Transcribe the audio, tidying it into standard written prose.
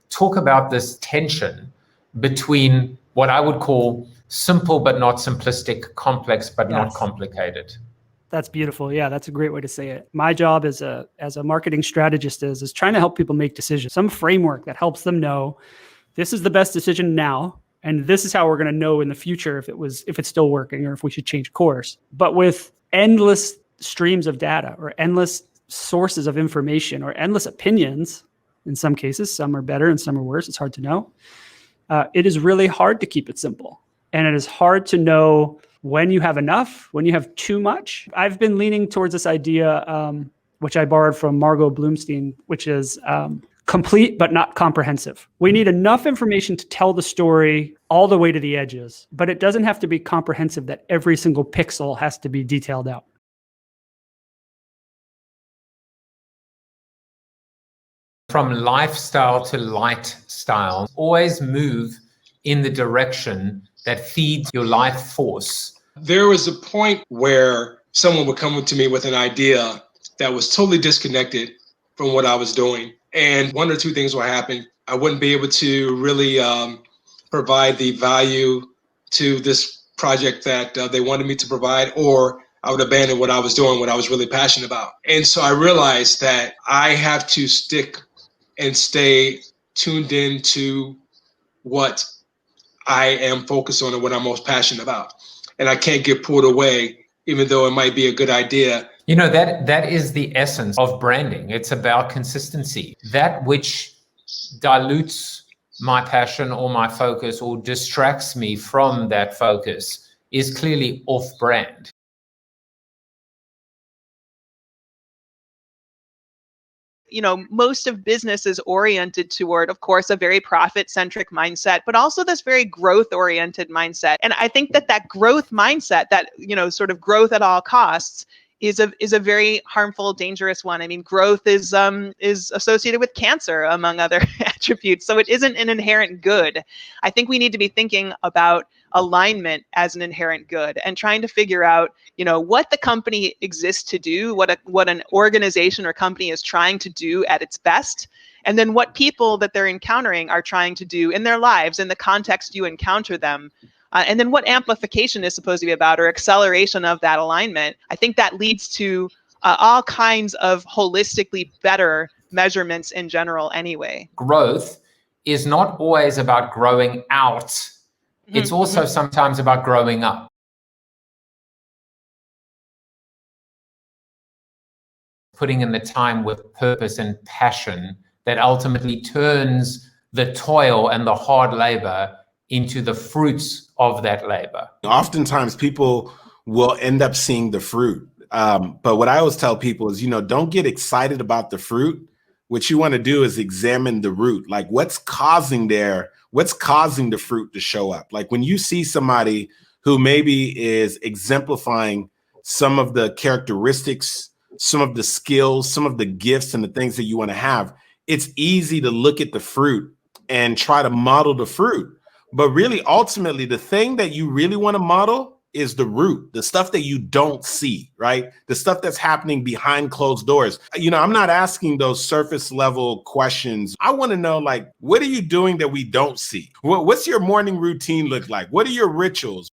talk about this tension between what I would call simple but not simplistic, complex but not complicated. That's beautiful. Yeah, that's a great way to say it. My job as a marketing strategist is trying to help people make decisions, some framework that helps them know this is the best decision now, and this is how we're going to know in the future if it's still working or if we should change course. But with endless streams of data or endless sources of information or endless opinions, in some cases, some are better and some are worse, it's hard to know. It is really hard to keep it simple. And it is hard to know when you have enough, when you have too much. I've been leaning towards this idea, which I borrowed from Margot Bloomstein, which is complete but not comprehensive. We need enough information to tell the story all the way to the edges, but it doesn't have to be comprehensive that every single pixel has to be detailed out. From lifestyle to lightstyle, always move in the direction that feeds your life force. There was a point where someone would come to me with an idea that was totally disconnected from what I was doing. And one or two things would happen. I wouldn't be able to really provide the value to this project that they wanted me to provide, or I would abandon what I was doing, what I was really passionate about. And so I realized that I have to stick and stay tuned into what I am focused on and what I'm most passionate about. And I can't get pulled away, even though it might be a good idea. You know, that is the essence of branding. It's about consistency. That which dilutes my passion or my focus or distracts me from that focus is clearly off-brand. You know, most of business is oriented toward, of course, a very profit-centric mindset, but also this very growth-oriented mindset. And I think that growth mindset, that, you know, sort of growth at all costs, is a very harmful, dangerous one. I mean, growth is associated with cancer, among other attributes. So it isn't an inherent good. I think we need to be thinking about alignment as an inherent good and trying to figure out, you know, what the company exists to do, what an organization or company is trying to do at its best, and then what people that they're encountering are trying to do in their lives in the context you encounter them. And then what amplification is supposed to be about, or acceleration of that alignment. I think that leads to all kinds of holistically better measurements in general anyway. Growth is not always about growing out. It's also sometimes about growing up. Putting in the time with purpose and passion that ultimately turns the toil and the hard labor into the fruits of that labor. Oftentimes people will end up seeing the fruit. But what I always tell people is, you know, don't get excited about the fruit. What you want to do is examine the root. Like, what's causing the fruit to show up? Like, when you see somebody who maybe is exemplifying some of the characteristics, some of the skills, some of the gifts and the things that you want to have, it's easy to look at the fruit and try to model the fruit. But really, ultimately, the thing that you really want to model is the root, the stuff that you don't see, right? The stuff that's happening behind closed doors. You know, I'm not asking those surface level questions. I want to know, like, what are you doing that we don't see? What's your morning routine look like? What are your rituals?